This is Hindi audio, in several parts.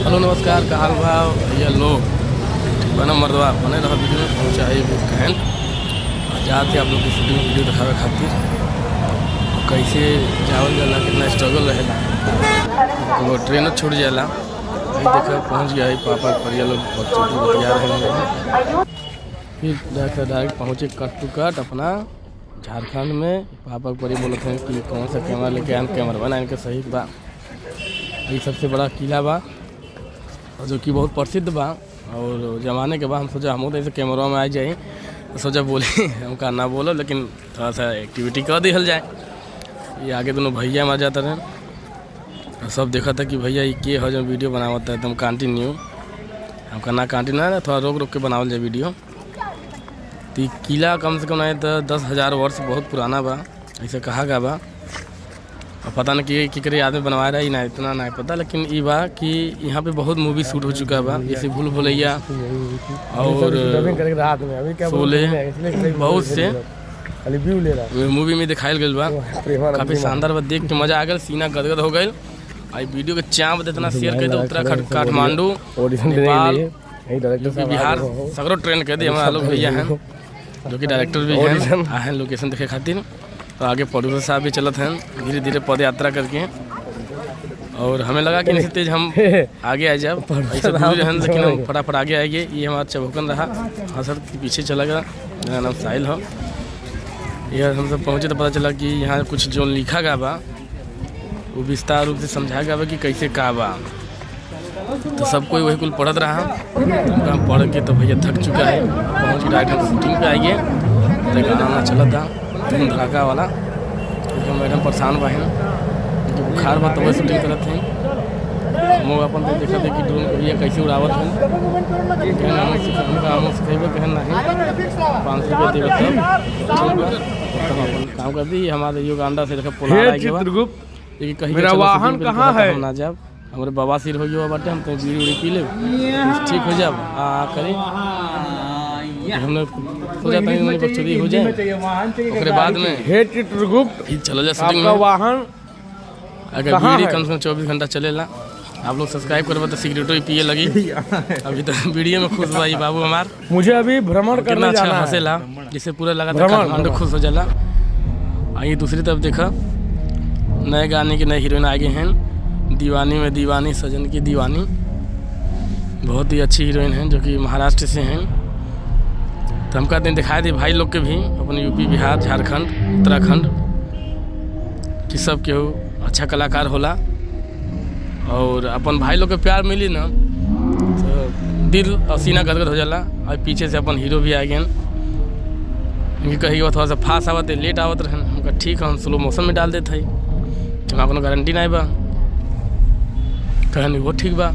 हेलो नमस्कार, का हाल भाव भैया लोग बना मरदवा बने रहा वीडियो में पहुँचा है कहन जाते आप लोग की शूटिंग वीडियो दिखावे खातिर कैसे जावल जाला कितना स्ट्रगल रहेला वो ट्रेन छूट जाला। देखा पहुँच गया है पापा परिया लोग बतिया रहे फिर डायरेक्ट पहुँचे कट टू कट अपना झारखंड में। पापा परी बोलते हैं कि कौन सा कैमरा लेके आए, कैमरा बना इनके सही बा। ये सबसे बड़ा किला बा जो कि बहुत प्रसिद्ध बा और ज़माने के बाद हम सोचा हम तो ऐसे कैमरा में आ जाए तो सोचा बोले हमका ना बोलो लेकिन थोड़ा सा एक्टिविटी कर दिहल जाए। ये आगे दोनों भैया में जाते रहे सब देखा था कि भैया ये के हो जो वीडियो बनावता है एकदम कंटिन्यू। हमका ना कंटिन्यू है, थोड़ा रोक रोक के बनावल जाए वीडियो। तो ये किला कम से कम नहीं तो 10,000 वर्ष बहुत पुराना बा ऐसे कहा गया बा। और पता नहीं कि करे आदमी बनवा रहा है ना, इतना नहीं पता, लेकिन ये बा कि यहाँ पे बहुत मूवी शूट हो चुका बा जैसे भूल भुलैया और शोले बहुत से मूवी में दिखायल गया बा। काफ़ी शानदार बा, देख के मजा आ गया, सीना गदगद हो गया। आई वीडियो के चाँप इतना शेयर कर दे उत्तराखंड काठमांडू नेपाल यूपी बिहार सगरों ट्रेन कर दी। हमारे लोग भैया हैं जो कि डायरेक्टर भी हैं आए हैं लोकेशन देखे खातिर। तो आगे प्रोड्यूसर साहब भी चलते हैं धीरे धीरे पद यात्रा करके। और हमें लगा कि नहीं तेज हम आगे आ जाए ऐसे दूर रहें, लेकिन हम फटाफट आगे आएंगे। ये हमारा चबुकन रहा हसर के पीछे चला गया। मेरा नाम साहिल हो। यह हम सब पहुँचे तो पता चला कि यहाँ कुछ जो लिखा गया बा वो विस्तार रूप से समझाया गया बा कि कैसे का बा। तो सब कोई वही कुल पढ़त रहा। हम पढ़ के तो भैया थक चुका है, पहुँच के डायरेक्ट शूटिंग पे आइए। तो गाना चला था धूम धड़ाका वाला। तो मैडम परेशान बा बुखार बा तो वही शूटिंग करते हैं। हम अपन तो देखा थे कि ड्रोन को भैया कैसे उड़ावत हैं। हम सिखेबे कहन नहीं 500 रुपये देवे तब अपन काम कर दी। हमारे युगांडा से देखा पोला कहीं मेरा वाहन कहाँ है ना जब हमारे बाबा सिर हो गया बाटे हम तो बीड़ी उड़ी पी ले ठीक हो जाब करें। हमने सोचा था चोरी हो जाए उसके बाद में चला जाए शूटिंग में। वाहन अगर बीड़ी कम से कम 24 घंटा चलेला। आप लोग सब्सक्राइब करबा तो सिगरेटो ही पिए लगी। अभी तो वीडियो में खुश भाई बाबू हमार मुझे अभी भ्रमण करना अच्छा हंसेला जिससे पूरा लगा था खुश हो जाला। आइए दूसरी तरफ देखा नए गाने के नए हीरोइन आगे हैं। दीवानी में दीवानी सजन की दीवानी बहुत ही अच्छी हीरोइन हैं जो कि महाराष्ट्र से हैं। तो हम कहते हैं दिखाई दे भाई लोग के भी अपने यूपी बिहार झारखंड उत्तराखंड कि सब केहू अच्छा कलाकार होला और अपन भाई लोग के प्यार मिली ना तो दिल और सीना गदगद हो जाला। और पीछे से अपन हीरो भी आ गए इनकी कही थोड़ा सा फास्ट आवत है लेट आवत रहे। हमका ठीक है हम स्लो मोशन में डाल देते है तो कोनो गारंटी नहीं बा कहनी वो ठीक बा।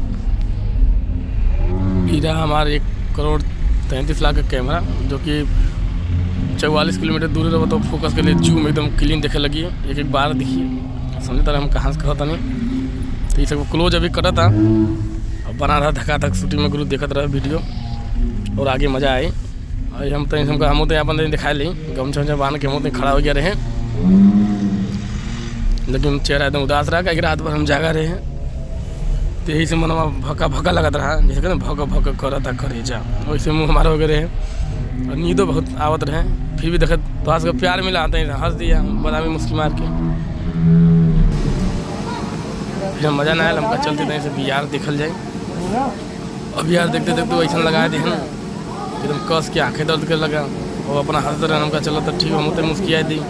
इरा हमारे 1,33,00,000 का कैमरा जो कि 44 किलोमीटर दूर रहा तो फोकस के लिए जूम एकदम क्लीन देखे लगी एक एक बार देखिए समझे तरह हम कहाँ से कहता नहीं। तो ये सब क्लोज अभी करा था और बना रहा धक्का धक शूटिंग में गुरु देखते रहा वीडियो और आगे मज़ा आए। और हम तो हम अपन दिखा ली गमछा वमछा बांध के हम खड़ा हो गया रहे लेकिन चेहरा एकदम उदास रहा कि रात भर हम जागा रहे हैं। तो यही से मनवा भक्का भक्का लगता रहा जैसे कहते भक्का भक्का करता करे जा वैसे मुँह हमारा हो गए रहे और नींदो बहुत आवत रहे। फिर भी देखा तो आज का प्यार मिला आता है हंस दिया बदामी मुस्की मार के। फिर हम मज़ा ना आया हमका चलते थे ऐसे बिहार देखल जाए। और बिहार देखते देखते वैसा लगा दे एकदम कस के आँखें दर्द कर लगा और अपना हंसते रहे हमका चलो तो ठीक हम तो मुस्किया दी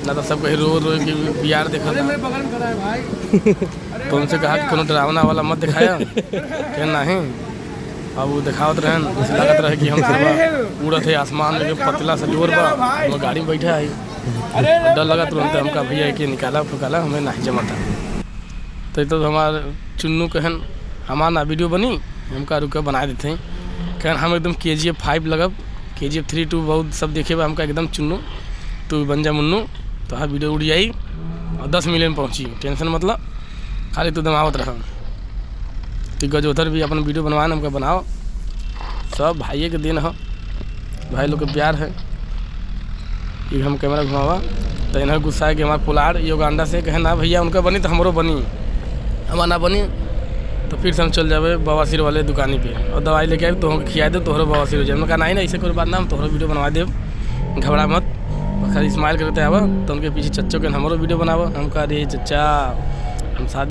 ना तो सब कहीं रो रो के बिहार देखा तो उनसे कहा कि कोनो डरावना वाला मत दिखाया क्या नहीं। अब वो दिखावत रहे जैसे लगत रहे कि हम सब उड़त है आसमान में पतला सा जोर बा हम गाड़ी में बैठा है डर लगा तुरंत हमका भैया कि निकाला फुकाला हमें नहीं जमा था। तो हमारे चुन्नू कहन हमारा ना वीडियो बनी हमका रुका बना देते हैं कहन हम एकदम KGF 5 लगब KGF 3 2 बहुत सब देखे बा हमका एकदम चुन्नू तू बन जा मुन्नू। तो हाँ वीडियो उड़ जाई और 10 मिलियन पहुँची टेंशन मतलब खाली तो दमावत रहा। तो गजोधर भी अपन वीडियो बनवाए हमका बनाओ सब भाइये के दिन हो भाई लोग के प्यार है। ये हम कैमरा घुमावा तो इन्हें गुस्सा है कि हमारे पुलाड़ युगांडा से कहे ना भैया उनका बनी तो हमरो बनी हमारा ना बनी तो फिर से हम चल जाए बवासीर वाले दुकानी पे और दवाई लेके आए तो हम खिया दे तोहरो बवासीर हो जाए। हमने कहा नहीं ना ऐसे कोई बात ना, हम तोहरो वीडियो बनवा दे, घबरा मत। खाली स्माइल करते आवा तो उनके पीछे चच्चों के हमारो वीडियो बनावा। हम कहा रे चच्चा हम शादी